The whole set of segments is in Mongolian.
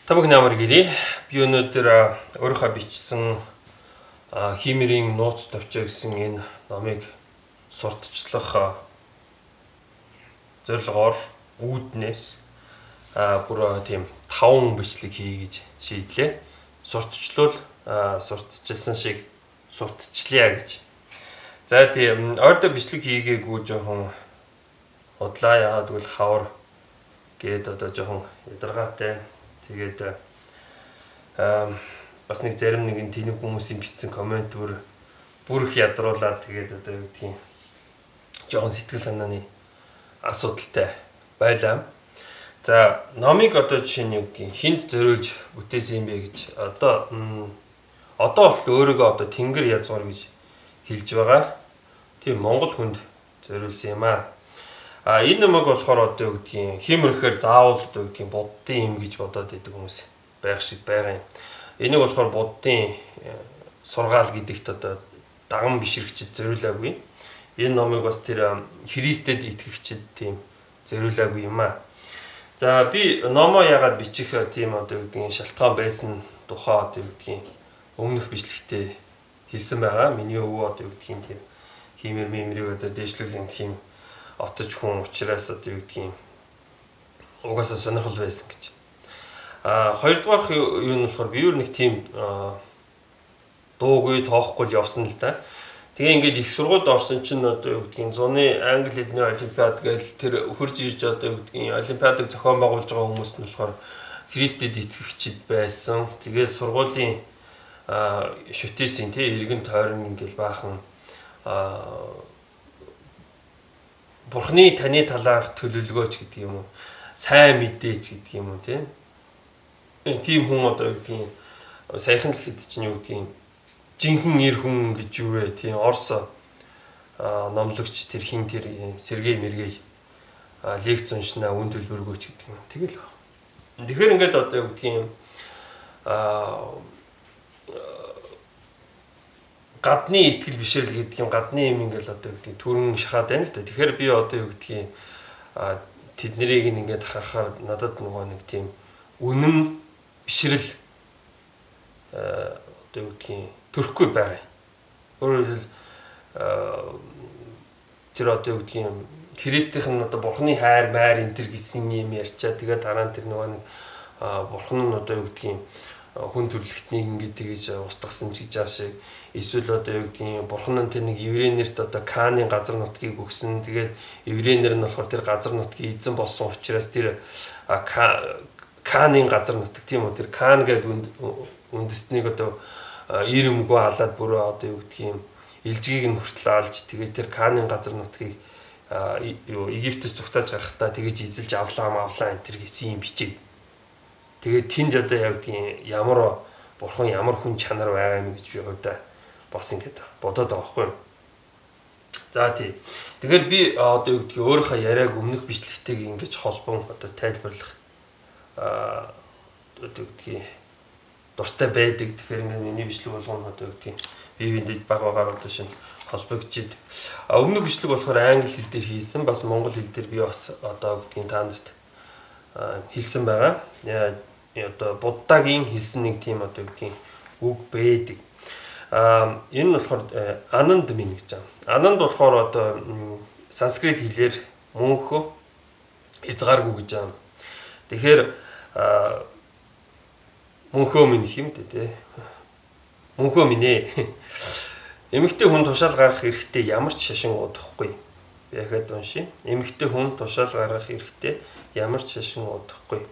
Тамаг намар гэрээ. Би өнөөдөр өөрийнхөө бичсэн Хиймэрийн нууц товчоо гэсэн энэ номыг сурталчлах зорилгоор үүднээс бүр тийм 5 бичлэг хий гэж шийдлээ. Сурталчлуул сурталчилсан шиг сурталчлая гэж. За тийм ойртой бичлэг хийгээгүй жоохон удлаа яагаад гэвэл хавар гээд одоо жоохон ядаргаатай. Тэгээд бас нэг зарим нэгэн тэнэг хүмүүсийн бичсэн комент бүр их ядруулаад тэгээд одоо юу гэдгийг жоохон сэтгэл санааны асуудалтай байлаа. За номыг одоо жишээ нь юу гэдгийг хинд зориулж бүтээсэн юм бэ гэж одоо бол өөрийгөө одоо тэнгэр язгуур гэж хэлж байгаа. Тийм монгол хүнд зориулсан юм аа. Энэ номыг болохоор одоо юу гэдгийг хиймэрхээр заавал одоо юу гэдгийг буддын юм гэж бодоод идэг хүмүүс байх шиг байгаа юм. Энийг болохоор буддын сургаал гэдэгт одоо даган бишрэгчд зориулаагүй. Энэ номыг бас тэр Христэд итгэгчд тийм зориулаагүй юм аа. За би номоо яагаад бичих тийм одоо юу гэдгийг шалтгаан байсан тухай одоо юу гэдгийг өмнөх бичлэгтээ хэлсэн байгаа. Миний өвөө одоо юу гэдгийг тийм хиймэр мемрийг одоо дээшлүүлэн тийм отож хүн учраас одоо юу гэдгийг угаасаа сонирхол байсан гэж. Хоёрдугаар юу нь болохоор би юу нэг тийм дуугүй тоохгүй явсан л да. Тэгээ ингээд их сургуульд орсон чинь одоо юу гэдгийг зуны англи хэлний олимпиад гэж тэр хурж ирж одоо юу гэдгийг олимпиадыг зохион байгуулж байгаа хүмүүс нь болохоор Христэд итгэгчд байсан. Тэгээ сургуулийн шүтээсийн тий эргэн тойрон ингээд баахан Бурхны таны талаарх төлөвлөгөөч гэдэг юм уу? Сайн мэдээч гэдэг юм уу тийм? Тийм хүн одоо юу гэдгийг саяхан л хэд чинь юу гэдгийг жинхэнэ эр хүн гэж юу вэ? Тийм Орос номлогч тэр хин тэр Сергей Мергей лекц уншнаа үн төлбөргөөч гэдэг юм. Тэгэл ба. Тэгэхээр ингээд одоо юу гэдгийг гадны итгэл бишрэл гэдэг юм гадны юм ингээл одоо юу гэдгийг түрэн шахаад байна л да. Тэгэхээр би одоо юу гэдгийг тэднийг ингээд харахаар надад нөгөө нэг тийм үнэн бишрэл одоо юу гэдгийг төрөхгүй байгаа. Өөрөөр хэлбэл тэр одоо юу гэдгийг Христийнх нь одоо Бурхны хайр майр энэ төр гэсэн юм ярьчаа. Тэгээд дараа нь тэр нөгөө нэг Бурхан нь одоо юу гэдгийг хүн төрлөختнийг ингээд тэгэж устгасан ч гэж байгаа шиг эсвэл одоо юу гэдгийг Бурхан нь тэр нэг еврейнэрт одоо Кааны газар нутгийг өгсөн. Тэгээд еврейнэр нь болохоор тэр газар нутгийн эзэн болсон учраас тэр Кааны газар нутаг тийм үү тэр Каан гэдэг үндэстнийг одоо ир өмгөө алаад бүрөө одоо юу гэдгийг илжгийг нь хүртэл алж тэгээд тэр Кааны газар нутгийг Египтээс зүгтааж гарахтаа тэгэж эзэлж авлаа энэ төр гэсэн юм бичээд тэгээд тэнд одоо яг тийм ямар Бурхан ямар хүн чанар байгаа юм гэж би хувьдаа бас ингэж бодоод байгаа байхгүй юу. За тий. Тэгэхээр би одоо юу гэдгийг өөрийнхөө яриаг өмнөх бичлэгтэйг ингэж холбон одоо тайлбарлах одоо юу гэдгийг дуртай байдаг. Тэгэхээр ингээд миний бичлэг болгоно одоо юу гэдгийг бие биендээ баг багаар одоо шинэ холбогдчихэд өмнөх бичлэг болохоор англи хэл дээр хийсэн бас монгол хэл дээр би бас одоо юу гэдгийг та нарт хэлсэн байгаа. Одоо буддагийн хэлсэн нэг тийм одоо гэдгийг үг байдаг. Энэ нь болохоор Ананд минь гэж байна. Ананд болохоор одоо санскрит хэлээр мөнхөө хязгааргүй гэж байна. Тэгэхээр мөнхөө минь юм дээ. Мөнхөө минь ээ. Эмэгтэй хүн тушаал гаргах эрхтээ ямар ч шашин удахгүй. Яхад уншия. Эмэгтэй хүн тушаал гаргах эрхтээ ямар ч шашин удахгүй.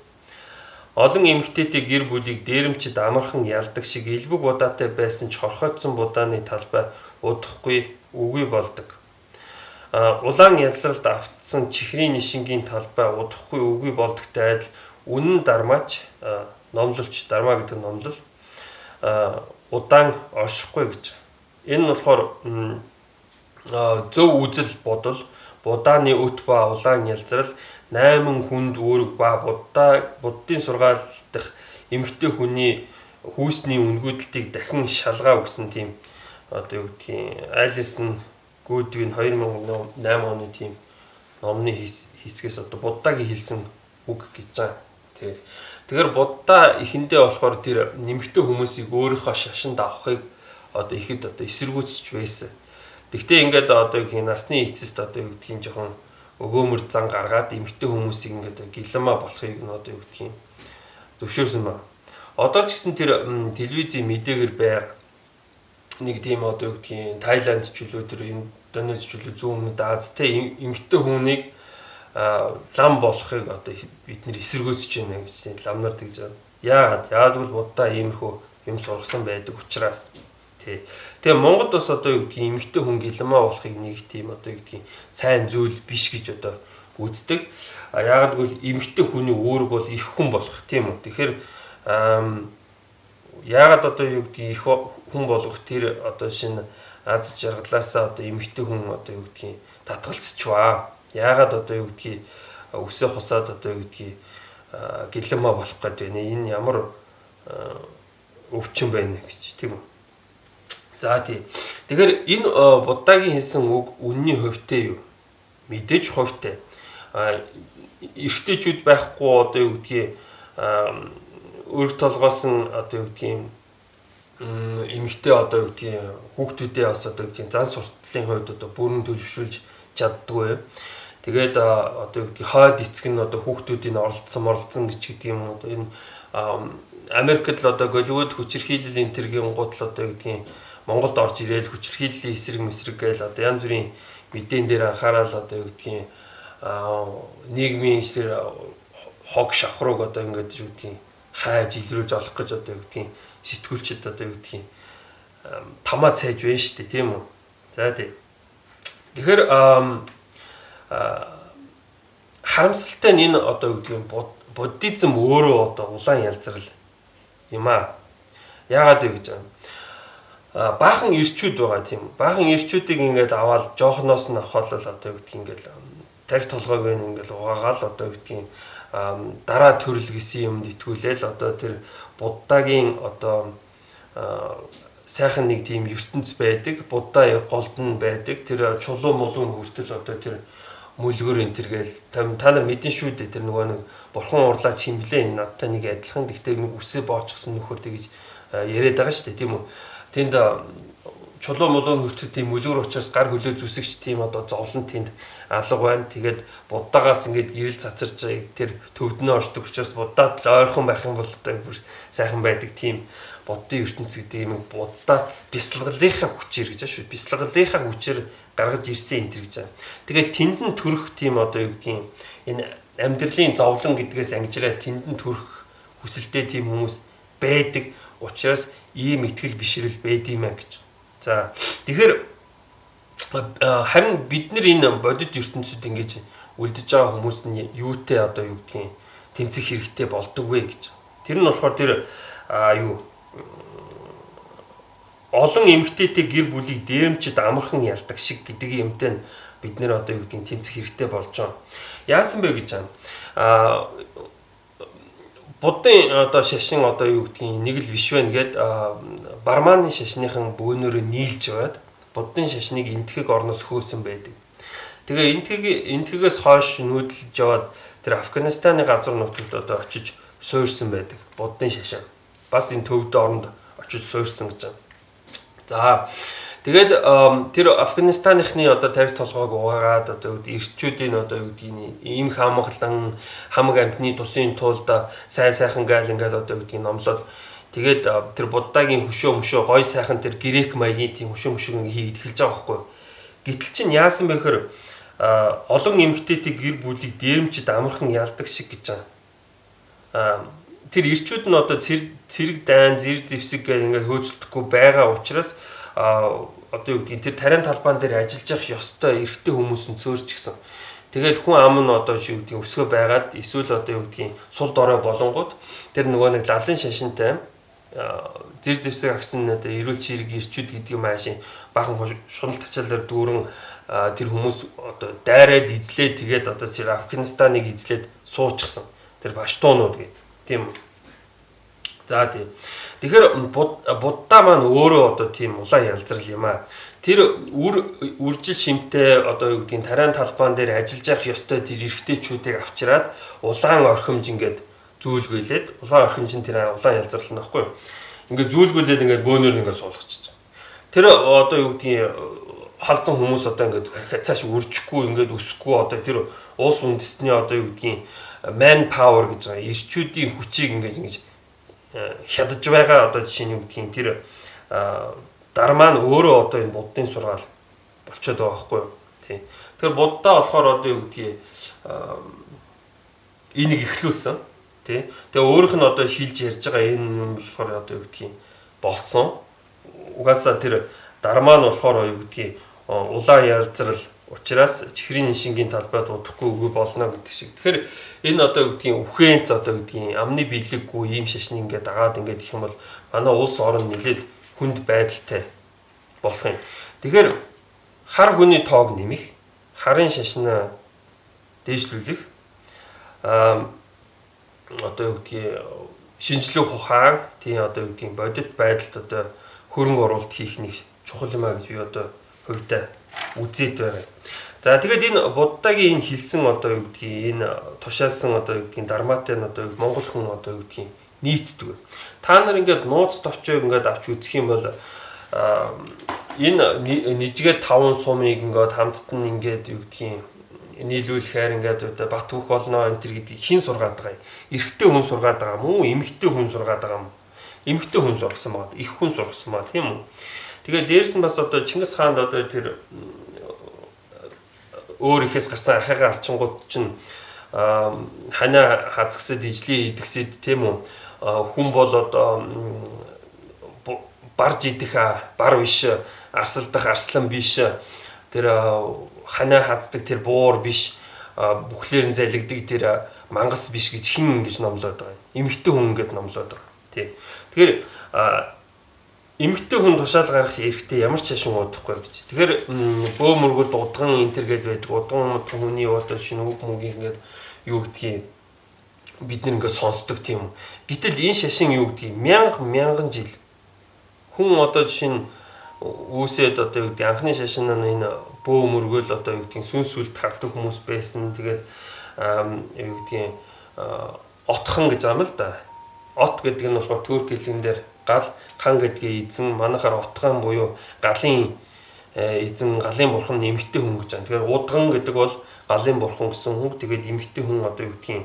Олон эмэгтэйтэй гэр бүлийг дээрэмчид амархан ялдаг шиг элбэг удаатай байсан ч хорхойтсон будааны талбай удахгүй үгүй болдог. Улаан ялзралд автсан чихрийн нишингийн талбай удахгүй үгүй болдогтой адил үнэн дармаач номлолч дармаа гэдэг номлол удаан оршихгүй гэж. Энэ нь болохоор зөв үзэл бодол будааны өт ба улаан ялзрал 8 хүнд үүрэг ба буддын сургаал дах эмэгтэй хүний хүүсний үнгүйдлийг дахин шалгаа өгсөн тийм одоо юу гэдгийг Алисон Гудвин 2008 оны тийм номны хэсгээс одоо буддагийн хэлсэн үг гэж байгаа. Тэгэхээр Будда эхэндээ болохоор тэр нэмэгтэй хүмүүсийг өөрийнхөө шашинд авахыг одоо ихэд одоо эсэргүүцэж байсан. Тэгвэл ингээд одоо насны эцэст одоо юу гэдгийг жоохон өгөөмөр зан гаргаад эмэгтэй хүмүүсийг ингээд гэлэмаа болохыг нь одоо юу гэдгийг зөвшөөрсөн байна. Одоо ч гэсэн тэр телевизийн мэдээгээр байг нэг тийм одоо юу гэдгийг Тайланд ч үлээ тэр Индонез ч үлээ зүүн өмнөд Аз те эмэгтэй хүнийг лам болохыг одоо бид нэр эсэргүүцэж байна гэж тийм лам нар тэгж байна. Яагаад гэвэл Будда иймэрхүү юм сургасан байдаг учраас тий. Тэгээ Монголд бас одоо юу гэдгийг эмэгтэй хүн гэлэмаа болохыг нэг тийм одоо юу гэдгийг сайн зүйл биш гэж одоо үздэг. Яагаад гэвэл эмэгтэй хүний үүрэг бол их хүн болох тийм үү. Тэгэхээр яагаад одоо юу гэдгийг их хүн болгох тэр одоо шинэ аз жаргалаасаа одоо эмэгтэй хүн одоо юу гэдгийг татгалцчихваа. Яагаад одоо юу гэдгийг өсөө хусаад одоо юу гэдгийг гэлэмаа болох гэдэг вэ? Энэ ямар өвчин байна гэж тийм үү? За тий. Тэгэхээр энэ Буддагийн хэлсэн үг үнний хувьтай юу? Мэдээж хувьтай. Эрэгтэйчүүд байхгүй одоо юу гэдгийг өрг толгоос нь одоо юу гэдгийг эмэгтэй одоо юу гэдгийг хүүхдүүдээ бас одоо юу гэдгийг зан сурталын хувьд одоо бүрэн төлөвшүүлж чаддгүй. Тэгээд одоо юу гэдгийг хойд эцэг нь одоо хүүхдүүдийн оролцсон гэж гэдэг юм. Одоо энэ Америкт л одоо Голливуд хүчирхийлэл энэ төргийн гутал одоо юу гэдгийг Монголд орж ирээл хүчирхийллийн эсрэг гээл одоо янз бүрийн мэдэн дээр анхаарал одоо юу гэдгийг нийгмийн тэр хог шавхрууг одоо ингээд юу гэдгийг хайж илрүүлж олох гэж одоо юу гэдгийг сэтгүүлчд одоо юу гэдгийг тамаа цайж байна шүү дээ тийм үү. За тийм. Тэгэхээр харамсалтай нь энэ одоо юу гэдгийг буддизм өөрөө одоо улаан ялзрал юм аа. Яагаад вэ гэж байна? Баахан ирчүүд байгаа тийм. Баахан ирчүүдийг ингээд аваад жоохноос нь авахол одоо юу гэдгийг ингээд тарих толгойг ингээд угаагаал одоо юу гэдгийг дараа төрөл гэсэн юмд итгүүлээл одоо тэр Буддагийн одоо сайхан нэг тийм ертөнц байдаг. Будда голд нь байдаг. Тэр чулуу мулуун хүртэл одоо тэр мүлгөр энэ тэргээл та нар мэдэн шүү дээ. Тэр нөгөө нэг бурхан урлаа чимлээ энэ надтай нэг адилхан. Гэхдээ нэг үсээ боочсон нөхөр тэгж яриад байгаа шүү дээ тийм үү. Тэнд чулуу мулуун хүртэл тийм мүлгөр учраас гар хөлөө зүсэгч тийм одоо зовлон тэнд алга байна. Тэгээд Буддагаас ингээд ирэл цацарч тэр төвднөө оршдог учраас Буддад л ойрхон байх юм бол одоо бүр сайхан байдаг тийм Буддын ертөнц гэдэг юм Будда бясалгалынхаа хүчээр гэж шүү. Бясалгалынхаа хүчээр гаргаж ирсэн энэ төр гэж байна. Тэгээд тэнд нь төрөх тийм одоо юу гэдгийг энэ амьдралын зовлон гэдгээс ангижраа тэнд нь төрөх хүсэлтэй тийм хүмүүс байдаг. Учраас ийм итгэл бишрэл байдгиймээ гэж. За тэгэхээр харин бид нар энэ бодит ертөнцид ингэж үлдэж байгаа хүмүүс нь юутэй одоо юу гэдгийг тэмцэх хэрэгтэй болдог вэ гэж. Тэр нь болохоор тэр олон эмэгтэйтэй гэр бүлийг дээрэмчид амархан ялдаг шиг гэдэг юмтай нь бид нэр одоо юу гэдгийг тэмцэх хэрэгтэй болж байгаа. Яасан бэ гэж байна. Буддын одоо шашин одоо юу гэдгийг нэг л биш байна гэд Барманы шашныхан бөөнөрөө нийлж яваад Буддын шашныг энтгэг орноос хөөсөн байдаг. Тэгээ энтгэгээс хойш нүүдэлж яваад тэр Афганистаны газар нутагт одоо очиж суурьсан байдаг Буддын шашин. Бас энэ төвд оронд очиж суурьсан гэж байна. За тэгээд тэр Афганистанийнхны одоо тарих толгойг угаагаад одоо эрчүүдийн одоо юу гэдгийг ийм хамглан хамаг амтны тусын тулд сайн сайхан гайл ингээл одоо юу гэдгийг номлоод тэгээд тэр Буддагийн хөшөө гой сайхан тэр грек маягийн тийм хөшөө хийгээд эхэлж байгаа байхгүй. Гэтэл чинь яасан бэ гэхээр олон эмэгтэйтэй гэр бүлийг дээрэмчид амархан ялдаг шиг гэж байгаа. Тэр эрчүүд нь одоо цэрэг дайн зэр зэвсэг гэх ингээд хөөцөлдөхгүй байгаа учраас одоо юу гэдгийг тэр тариан талбаан дээр ажиллаж явах ёстой эрэгтэй хүмүүс нь цөөрч гисэн. Тэгээд хүн ам нь одоо юу гэдгийг өсгөө байгаад эсвэл одоо юу гэдгийг сул дорой болонгууд тэр нөгөө нэг лалын шашинтай зэр зэвсэг агсан одоо эрүүл чирэг эрчүүд гэдэг юм аашийн бахан шунал тачаалаар дүүрэн тэр хүмүүс одоо дайраад эзлээ тэгээд одоо тэр Афганистаныг эзлээд суучихсан. Тэр баштуунууд гэдэг. Тийм. За тийм. Тэгэхээр Будда маань өөрөө одоо тийм улаан ялзрал юм аа. Тэр үржил шимтэй одоо юу гэдгийг тариан талбаан дээр ажиллаж явах ёстой тэр эрэгтэйчүүдийг авчираад улаан орхимж ингээд зүүлгүүлээд улаан орхин чинь тэр улаан ялзарлал нөхгүй. Ингээд зүүлгүүлээд ингээд бөөнөр ингээд суулгачих. Тэр одоо юу гэдгийг халдсан хүмүүс одоо ингээд цааш үржихгүй ингээд өсөхгүй одоо тэр улс үндэстний одоо юу гэдгийг man power гэж байгаа эрчүүдийн хүчийг ингэж хядаж байгаа одоо жишээ нь юу гэдгийг тэр дараа маань өөрөө одоо энэ буддын сургаал болчиход байгаа байхгүй юу. Тий. Тэгэхээр буддаа болохоор одоо юу гэдгийг энийг эхлүүлсэн. Тий. Тэгээ өөрийнх нь одоо шилж ярьж байгаа энэ юм болохоор одоо юу гэдгийг болсон. Угаасаа тэр дармаа нь болохоор юу гэдгийг улаан ялзрал учраас чихрийн шингийн талбайд удахгүй үгүй болно гэдэг шиг. Тэгэхээр энэ одоо юу гэдгийг үхэнц одоо юу гэдгийг амны биелэггүй ийм шашны ингээд дагаад ингээд их юм бол манай улс орн нэлээд хүнд байдалтай болох юм. Тэгэхээр хар хүний тоог нэмэх, харын шашнаа дээшлүүлэх одоо юу гэдгийг шинжлэх ухаан тийм одоо юу гэдгийг бодит байдалд одоо хөрөнгө оруулалт хийх нэг чухал юм а гэж би одоо хувьдаа үзээд байгаа. За тэгээд энэ буддагийн энэ хэлсэн одоо юу гэдгийг энэ тушаалсан одоо юу гэдгийг дармаатай нь одоо монгол хүн одоо юу гэдгийг нийцдэг. Та нар ингээд нууц товчойг ингээд авч үзэх юм бол энэ нийжгээд 5 сумыг ингээд хамтд нь ингээд юу гэдгийг нийлүүлэхээр ингээд одоо бат бөх болно энэ төр гэдгийг хин сургаад байгаа юм. Эрэгтэй хүн сургаад байгаа мó, эмэгтэй хүн сургаад байгаа мó. Эмэгтэй хүн сургасан байгаа, их хүн сургасан байгаа тийм үү. Тэгээд дээрс нь бас одоо Чингис хаанд одоо тэр өөр ихээс гарсан ахыгаа алчингууд чинь ханаа хазгсад ижлий идэгсэд тийм үү. Хүн бол одоо барж идэх бар биш, арсалдах арслан биш. Тэр ханаа хаздаг тэр буур биш, бүхлээр нь залгидаг тэр мангас биш гэж хин ингэж номлоод байгаа юм. Эмэгтэй хүн ингэж номлоод байгаа. Тий. Тэгэхээр эмэгтэй хүн тушаал гаргах эрхтэй ямар ч шашин удахгүй гэж. Тэгэхээр бөө мөргөл удган энтер гээд байдаг. Удган хүний одоо шинэ үг мөгийн ингээд юу гэдгийг бид нэг ингээд сонсдог тийм. Гэтэл энэ шашин юу гэдгийг мянган жил хүн одоо жишээ нь үүсээд одоо юу гэдэг анхны шашин нь энэ бөө мөргөл одоо юу гэдгийг сүнс сүлд хардаг хүмүүс байсан. Тэгээд юу гэдгийг отхон гэж юм л да. От гэдэг нь болохоор турк хэлэн дээр гал хан гэдгийг эзэн манайхаар отган буюу галын эзэн галын бурхан нэмэгтэй хүн гэж байна. Тэгэхээр удган гэдэг бол галын бурхан гэсэн хүн. Тэгээд эмэгтэй хүн одоо юу гэдгийг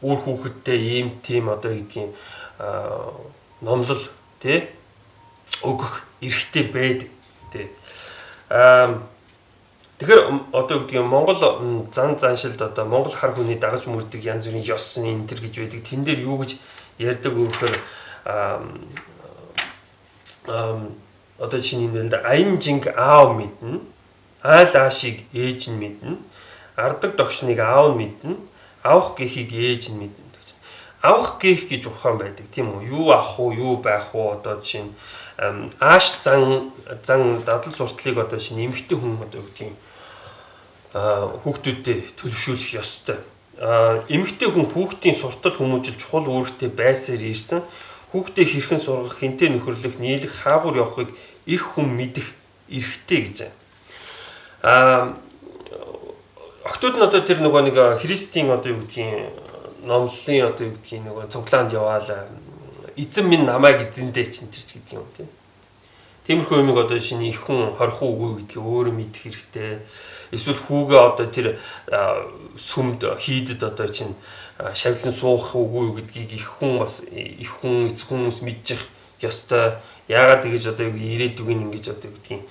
үр хүүхэдтэй ийм тийм одоо юу гэдгийг номлол тий өгөх эрхтэй байдаг тий. Тэгэхээр одоо юу гэдгийг Монгол зан заншилд одоо Монгол хар хүний дагаж мөрдөг янз бүрийн ёс энэ төр гэж байдаг. Тэн дээр юу гэж ярьдаг өгөхөр одоо чинь энэ л да аян жинг аав мэднэ. Айл аашиг ээж нь мэднэ. Ардаг догшныг аав нь мэднэ. Авах гэхийг ээж нь мэднэ гэж. Авах гээх гэж ухаан байдаг тийм үү? Юу авах уу, юу байх уу одоо чинь ааш зан дадал сурталыг одоо чинь эмэгтэй хүн одоо юу гэдгийг хүүхдүүдэд төлөвшүүлэх ёстой. Эмэгтэй хүн хүүхдийн суртал хүмүүжил чухал үүрэгтэй байсаар ирсэн. Хүүхдээ хэрхэн сургах, хинтээ нөхөрлөх, нийлэх, хаагур явахыг их хүн мэдэх эрхтэй гэж байна. Охтууд нь одоо тэр нэг христийн одоо юу гэдгийг номлолын одоо юу гэдгийг цуглаанд яваал эзэн минь намайг эзэндээ чинь тэр ч гэдэг юм тийм. Тиймэрхүү юмыг одоо шинэ их хүн хорих үгүй гэдгийг өөрөө мэдэх хэрэгтэй. Эсвэл хүүгээ одоо тэр сүмд хийдэд одоо чинь шавлан суух үгүй гэдгийг их хүн эцэг хүмүүс мэдчих ёстой. Яагаад гэж одоо ирээдүг нь ингэж одоо гэдгийг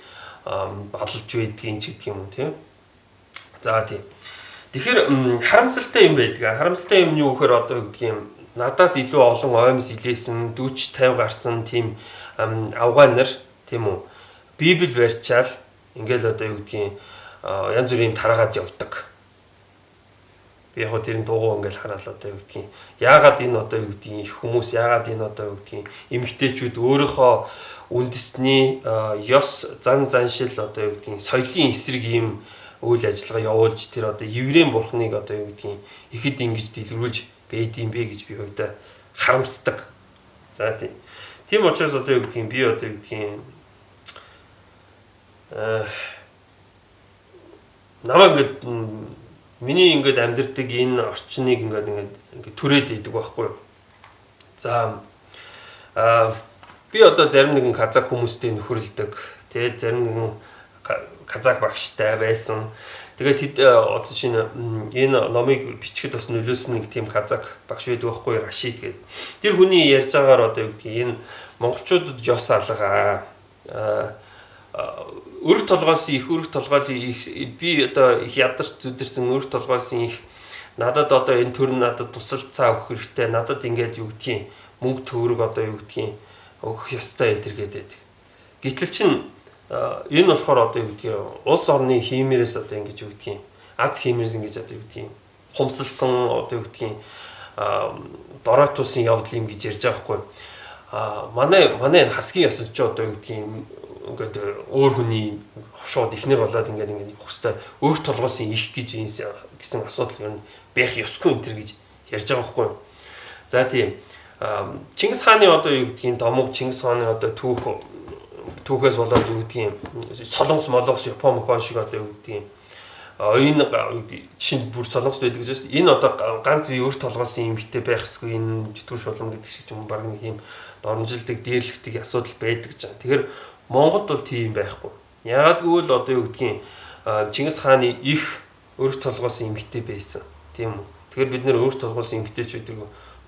бадалж байдгийг ч гэдэг юм тийм. За тийм. Тэгэхээр харамсалтай юм байдаг. Харамсалтай юм юу гэхээр одоо гэдгийг надаас илүү олон оймс илээсэн 40 50 гарсан тийм авгаан нар тийм үү. Библи барьчаал ингээл одоо юу гэдгийг янз бүрийн тараагаад явдаг. Би яг тэрийн дуугаа ингээл хараад одоо юу гэдгийг яагаад энэ одоо юу гэдгийг их хүмүүс яагаад энэ одоо юу гэдгийг эмэгтэйчүүд өөрийнхөө үндэсний ёс зан заншил одоо юу гэдгийг соёлын эсрэг ийм үйл ажиллагаа явуулж тэр одоо еврейн бурхныг одоо юу гэдгийг ихэд ингэж дэлгэрүүлж байдсан бэ гэж би хувьдаа харамсдаг. За тийм. Тийм учраас одоо юу гэдгийг би одоо юу гэдгийг намайг миний ингээд амьдардаг энэ орчныг ингээд түрээд идэг байхгүй юу. За би одоо зарим нэгэн казак хүмүүстэй нөхөрлөдөг. Тэгээд зарим нэгэн казак багштай байсан. Тэгээд одоо чинь энэ номыг бичгэд бас нөлөөсөн нэг тийм казак багш байдаг байхгүй юу, Рашид гэдэг. Тэр хүний ярьж байгаагаар одоо юу гэдгийг энэ монголчуудад ёс алгаа өрх толгоос их өрх толгоос би одоо их ядарч зүдэрсэн өрх толгоос их надад одоо энэ төр надад тусалцаа өгөх хэрэгтэй. Надад ингээд юу гэдгийг мөнгө төгрөг одоо юу гэдгийг өгөх ёстой энэ төр гэдэг. Гэтэл чин энэ болохоор одоо юу гэдгийг улс орны хиймээрээс одоо ингэж юу гэдгийг аз хиймээрээс ингэж одоо юу гэдгийг хумсалсан одоо юу гэдгийг дороотуулсан явдал юм гэж ярьж байгаа байхгүй. Манай хасгийн ёсод ч одоо юу гэдгийг ингээд өөр хүний шууд ихнэр болоод ингээд явах хэвээр өөр толгоосын их гэж гэсэн асуудал юм байх ёсгүй энэ төр гэж ярьж байгаа байхгүй. За тийм Чингис хааны одоо юу гэдгийг домог Чингис хааны одоо түүхээс болоод юу гэдгийг солонгос молонгос Япон шиг одоо юу гэдгийг энэ жишээ бүр солонгос байдаг гэж байна. Энэ одоо ганц бие өөр толгоосон юм хтэй байх хэсгүй энэ житгүүр шулам гэдэг шиг юм баг нэг юм дормжилдаг дээрлэгдэг асуудал байдаг гэж байна. Тэгэхээр Монголд бол тийм байхгүй. Яг гэвэл одоо юу гэдгийг Чингис хааны их өөр толгоосон юм хтэй байсан. Тийм үү. Тэгэхээр бид нэр өөр толгоосон юм хтэйч байдаг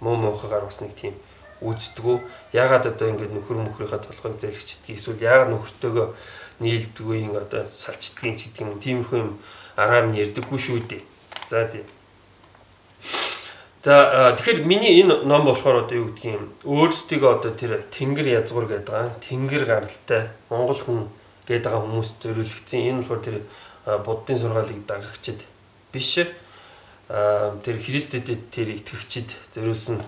муу муухагаар бас нэг тийм үздэггүй. Ягаад одоо ингэж нөхөр мөхрийнхээ толгойг зэлгчдэг эсвэл ягаад нөхөртөөгөө нийлдэггүй ингэ одоо салчдгийг ч гэдэг юм. Тиймэрхүү юм араар нь ярьдаггүй шүү дээ. За тийм. За тэгэхээр миний энэ ном болохоор одоо юу гэдгийг өөрсдийгөө одоо тэр тэнгэр язгуур гэдэг байгаа. Тэнгэр гаралтай монгол хүн гэдэг байгаа хүмүүс зориулагдсан. Энэ болохоор тэр буддын сургаалыг дагагчид биш. Тэр Христэдэд тэр итгэгчид зориулсан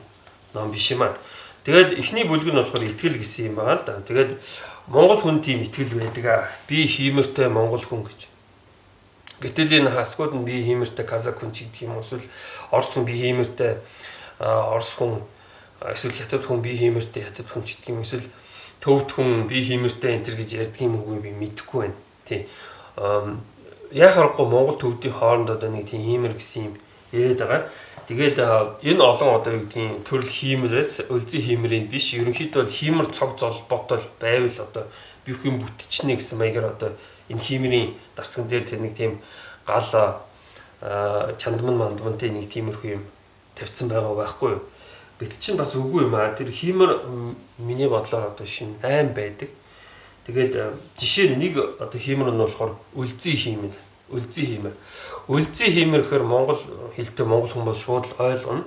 ном биш юм аа. Тэгээд эхний бүлэг нь болохоор итгэл гэсэн юм байна л да. Тэгээд монгол хүн тийм итгэл байдаг аа. Би хиймэртэй монгол хүн гэж. Гэтэл энэ хасгууд нь би хиймэртэй казак хүн ч гэдэг юм эсвэл орос хүн би хиймэртэй орос хүн эсвэл хятад хүн би хиймэртэй хятад хүн ч гэдэг юм эсвэл төвд хүн би хиймэртэй энэ төр гэж ярьдаг юм уу би мэдэхгүй байна. Тий. Яг харахгүй монгол төвдийн хооронд одоо нэг тийм хиймэр гэсэн юм яриад байгаа. Тэгээд энэ олон одоо юу гэдгийг төрөл хиймэрээс өлзий хиймэрийн биш ерөнхийдөө хиймэр цог золботол байвал одоо бүх юм бүтчихнэ гэсэн маягаар одоо энэ хиймэрийн дарцган дээр тэр нэг тийм гал чандман мандмантай нэг тиймэрхүү юм тавьсан байгаа байхгүй юу. Гэтэл чинь бас үгүй юм аа. Тэр хиймэр миний бодлоор одоо шинэ 8 байдаг. Тэгээд жишээ нь нэг одоо хиймэр нь болохоор өлзий хиймэр. Өлзий хиймэр. Өлзий хиймэр гэхээр монгол хэлтэй монгол хүмүүс шууд ойлгоно.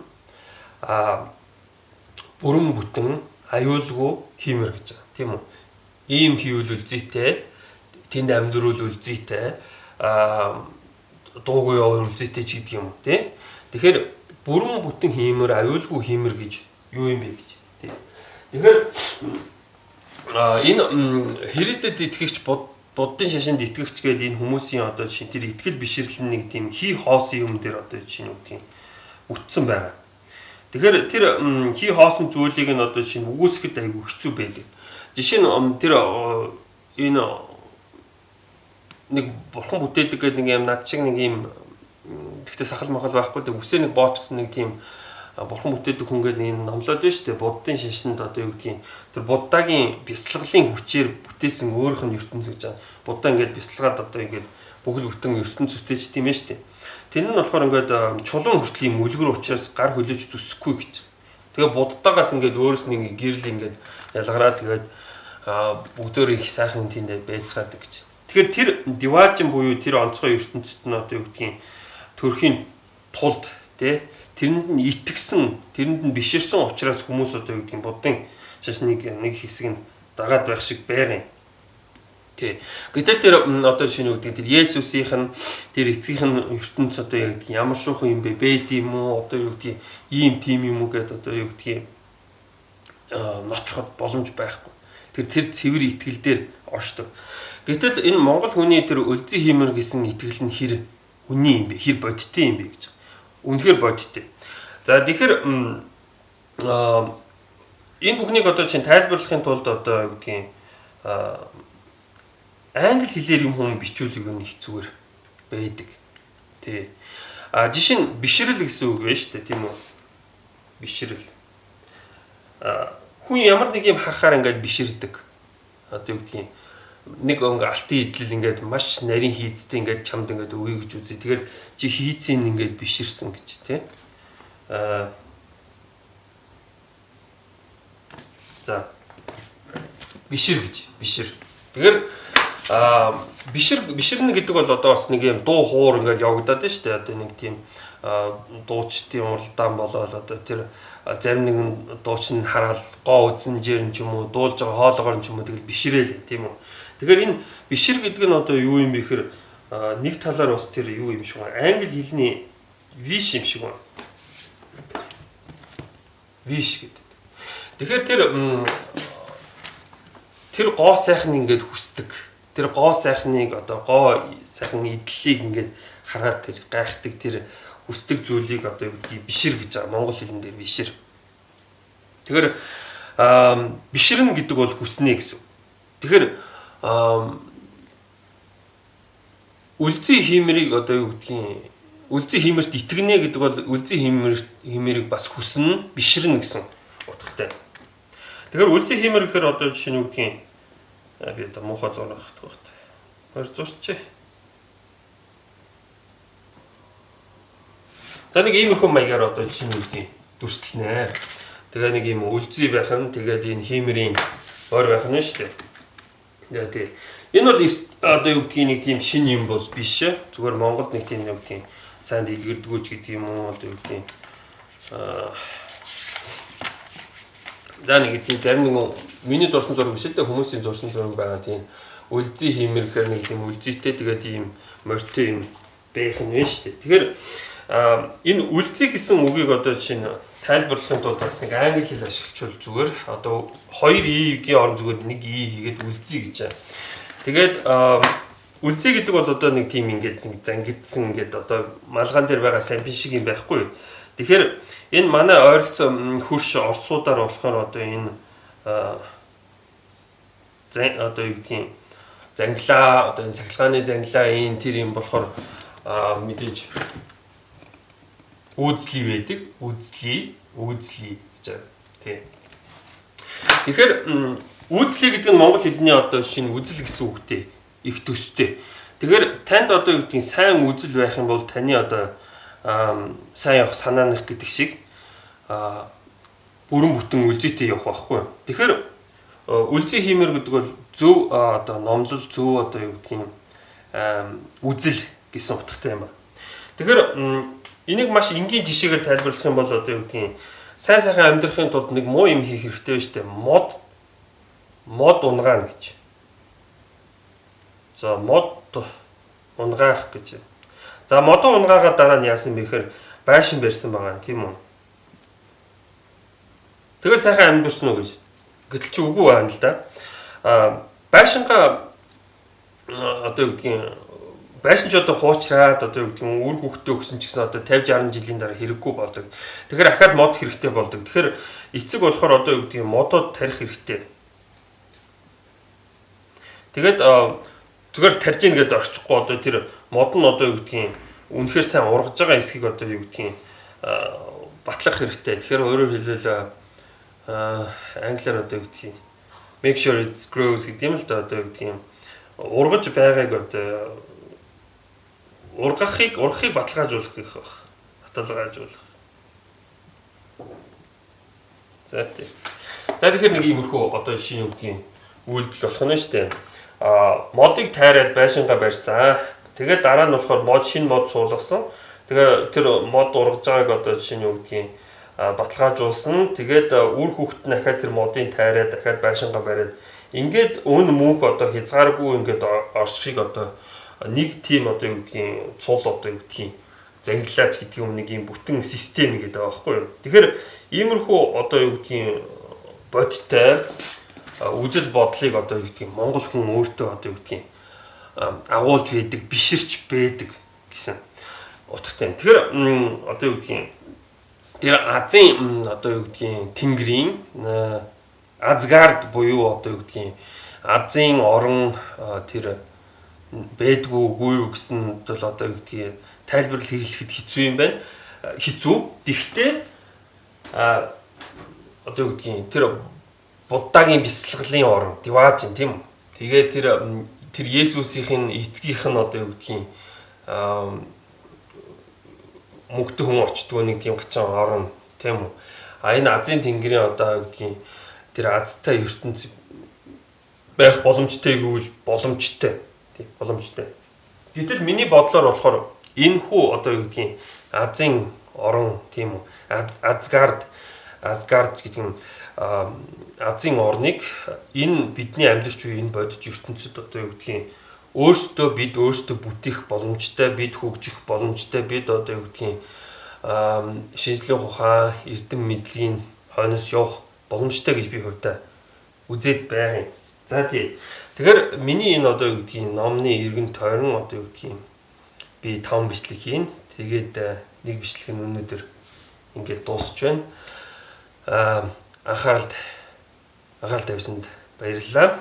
Бүрэн бүтэн аюулгүй хиймэр гэж байгаа. Тийм үү? Ийм хийвэл өлзийтэй тэнд амьдруул үлзийтэй дуугүй явуул үлзийтэй ч гэдэг юм тий. Тэгэхээр бүрэн бүтэн хиймэр аюулгүй хиймэр гэж юу юм бэ гэж тий. Тэгэхээр энэ Христэд итгэгч буддын шашинд итгэгч гэдэг энэ хүмүүсийн одоо жишээ тэр итгэл бишрэрлэн нэг тийм хий хоосон юм дээр одоо жишээ нь үгдгийн үтсэн байгаа. Тэгэхээр тэр хий хоосон зүйлийг нь одоо жишээ нь үгүйсгэд айгүй хэцүү байдаг. Жишээ нь тэр энэ нэг бурхан бүтээдэг гэдэг нэг юм над шиг нэг юм тэгтээ сахал махал байхгүй л үсээ нэг бооч гэсэн нэг тийм бурхан бүтээдэг хүн гэдэг энэ номлоод байна шүү дээ. Буддын шашинд одоо юу гэдгийг тэр буддагийн бяцлаглалын хүчээр бүтээсэн өөрийнх нь ертөнц гэж байна. Будда ингээд бяцлагаад одоо ингээд бүхэл бүтэн ертөнц үтээч тийм ээ шүү дээ. Тэр нь болохоор ингээд чулуун хүртлийн мүлгэр учраас гар хөлөөж зүсэхгүй гэж. Тэгээ буддаагаас ингээд өөрөөс нэг гэрэл ингээд ялгараа тэгээд бүгдөө их сайхан тэндээ байцгаадаг гэж. Тэгэхээр тэр диважин буюу тэр онцгой ертөнцид нь одоо юу гэдгийг төрхийн тулд тий тэрэнд нь итгэсэн тэрэнд нь биширсэн учраас хүмүүс одоо юу гэдгийг буддын шашныг нэг хэсэг нь дагаад байх шиг байгаа юм. Тий. Гэтэл тэр одоо шинэ үгдгийн тэр Есүсийнх нь тэр эцгийнх нь ертөнц одоо яг ямар шуухан юм бэ? Бэд юм уу? Одоо юу гэдгийг ийм тим юм уу гэдээ одоо юу гэдгийг ноцоход боломж байхгүй. Тэр цэвэр итгэл дээр оршдог. Гэтэл энэ монгол хүний тэр өлзий хиймэр гэсэн итгэл нь хэр үний юм бэ? Хэр бодиттой юм бэ гэж. Үнэхээр бодиттой. За тэгэхээр энэ бүхнийг одоо чинь тайлбарлахын тулд одоо юу гэдгийг англи хэлээр юм хүмүүс бичүүлэг нь их зүгээр байдаг. Тий. Жишээ нь бишрэл гэсэн үг байна шүү дээ, тийм үү? Бишрэл. Хүн ямар нэг юм харахаар ингээд биширдэг. Одоо юу гэдгийг нэг алтын идэл ингээд маш нарийн хийцтэй ингээд чамд ингээд өгье гэж үзье. Тэгэхээр чи хийцийн ингээд биширсэн гэж тий. За бишир гэж бишир. Тэгэхээр биширнэ гэдэг бол одоо бас нэг юм дуу хуур ингээд явагдаад байна шүү дээ. Одоо нэг тийм дуучдын уралдаан болоод одоо тэр зарим нэгэн дууч нь хараад гоо үзэнжээр ч юм уу дуулж байгаа хоолоогоор ч юм уу тэгэл бишрээл тийм үү. Тэгэхээр энэ бишир гэдэг нь одоо юу юм бэ гэхээр нэг талаар бас тэр юу юм шиг байна. Англи хэлний wish юм шиг байна. Wish гэдэг. Тэгэхээр тэр гоо сайхан ингээд хүсдэг. Тэр гоо сайхныг одоо гоо сайхан идлийг ингээд хараад тэр гайхдаг тэр хүсдэг зүйлийг одоо юу гэдгийг бишир гэж байгаа. Монгол хэлэн дээр бишир. Тэгэхээр биширнэ гэдэг бол хүснэ гэсэн. Тэгэхээр үлзий хиймэрийг одоо юу гэдгийг үлзий хиймэрт итгэнэ гэдэг бол үлзий хиймэрийг бас хүснэ, биширнэ гэсэн утгатай. Тэгэхээр үлзий хиймэр гэхээр одоо жишээ нь юу гэдгийг би одоо муухай зураг хатгах хэрэгтэй. Гэр зурчээ. За нэг иймэрхүү маягаар одоо жишээ нь юу гэдгийг дүрслэнэ. Тэгээ нэг юм үлзий байх нь тэгээд энэ хиймэрийн ор байх нь шүү дээ. За тий. Энэ бол одоо юу гэдгийг нэг тийм шин юм бол биш. Зүгээр Монголд нэг тийм юу гэдгийг сайн дэлгэрдэггүй ч гэдэг юм уу одоо юу гэдгийг за нэг тийм зарим нэг миний зурсан зураг биш л дээ хүмүүсийн зурсан зураг байгаа тийм үлзий хиймэр гэхээр нэг тийм үлзийтэй тэгээд ийм морьтой юм байх нь вэ шүү дээ. Тэгэхээр энэ үлзий гэсэн үгийг одоо жишээ нь тайлбарлахын тулд бас нэг англи хэл ашиглавал зүгээр одоо хоёр и-ийн орон зүгээр нэг и хийгээд үлзий гэж байна. Тэгээд үлзий гэдэг бол одоо нэг тийм ингээд нэг зангидсан ингээд одоо малгаан дээр байгаа сампин шиг юм байхгүй. Тэгэхээр энэ манай ойролцоо хөрш орсуудаар болохоор одоо энэ одоо юу гэдгийг занглаа одоо энэ цахилгааны занглаа энэ тэр юм болохоор мэдээж үзлий байдаг. Үзлий гэж байна. Тий. Тэгэхээр үзлий гэдэг нь монгол хэлний одоо шинэ үзэл гэсэн үгтэй их төстэй. Тэгэхээр танд одоо юу гэдгийг сайн үзэл байх юм бол таны одоо сайн явах санааных гэдэг шиг бүрэн бүтэн үлзийтэй явах байхгүй. Тэгэхээр үлзий хиймэр гэдэг бол зөв одоо номлол зөв одоо юу гэдгийг үзэл гэсэн утгатай юм байна. Тэгэхээр энийг маш энгийн жишээгээр тайлбарлах юм бол одоо юу гэдгийг сайн сайхан амьдрахын тулд нэг муу юм хийх хэрэгтэй шүү дээ. Мод унгаана гэж. За мод унгаах гэж. За модон унгаагаа дараа нь яасан бэ гэхээр байшин барьсан байгаа юм тийм үү. Тэгэл сайхан амьдэрсэн үү гэж. Гэтэл чи үгүй байна л да. Байшингаа одоо юу гэдгийг байшин ч одоо хуучраад одоо юу гэдгийг үр хөвгтөө өгсөн ч гэсэн одоо 50 60 жилийн дараа хэрэггүй болдог. Тэгэхээр ахаад мод хэрэгтэй болдог. Тэгэхээр эцэг болохоор одоо юу гэдгийг модод тарих хэрэгтэй. Тэгээд зүгээр тарж ийн гэдээ орчихгүй одоо тэр мод нь одоо юу гэдгийг үнэхээр сайн ургаж байгаа эсхийг одоо юу гэдгийг батлах хэрэгтэй. Тэгэхээр өөрөөр хэлбэл англиар одоо юу гэдгийг make sure it grows гэдэг юм л да одоо юу гэдгийг ургаж байгааг одоо ургахыг баталгаажуулах гэх баг. Баталгаажуулах. За тийм. За тэгэхээр нэг иймэрхүү одоо жишээ юу гэдгийг үйлдэл болох нь шүү дээ. Модыг тайраад байшингаа барьсан. Тэгээд дараа нь болохоор шинэ мод суулгасан. Тэгээ тэр мод ургаж байгааг одоо жишээ нь юу гэдгийг баталгаажуулсан. Тэгээд үр хөвгт нь дахиад тэр модын тайраад дахиад байшингаа бариад ингээд өн мөнх одоо хязгааргүй ингээд оршихыг одоо нэг тим одоо юу гэдгийг цул одоо юу гэдгийг зангилаач гэдэг юм нэг юм бүтэн систем гэдэг байгаа байхгүй юу. Тэгэхээр иймэрхүү одоо юу гэдгийг бодтой үзэл бодлыг одоо юу гэдгийг монгол хүн өөртөө одоо юу гэдгийг агуулж байдаг, биширч байдаг гэсэн утгатай. Тэгэхээр одоо юу гэдгийг тэр Азийн одоо юу гэдгийг тэнгэрийн Азгард буюу одоо юу гэдгийг Азийн орон тэр бэдгүү үгүй юу гэсэн бол одоо юу гэдгийг тайлбарлал хэрэглэхэд хэцүү юм байна. Хэцүү. Гэхдээ одоо юу гэдгийг тэр Буддагийн бясалгалын орн Диважин тийм үү. Тэгээ тэр Есүсийн эцгийнх нь одоо юу гэдгийг мөнхтэй хүн очтгоо нэг тийм гачаан орн тийм үү. Энэ Азийн тэнгэрийн одоо юу гэдгийг тэр азтай ертөнц байх боломжтой гэвэл боломжтой. Тийм боломжтой. Гэтэл миний бодлоор болохоор энэ хүү одоо юу гэдгийг Азийн орн тийм үү. Асгард гэдэг нь Азийн орныг энэ бидний амьдарч буй энэ бодит ертөнцид одоо юу гэдгийг бид өөрсдөө бүтээх боломжтой, бид хөгжих боломжтой, бид одоо юу гэдгийг шинжлэх ухаан, эрдэм мэдлийн хойноос явах боломжтой гэж би хувьдаа үзээд байгаа юм. За тэгэхээр миний энэ одоо юу гэдгийг номны эргэн тойрон одоо юу гэдгийг би 5 бичлэг хийн. Тэгээд нэг бичлэг нь өнөөдөр ингээд дуусч байна. Анхаарал тавьсанд баярлалаа.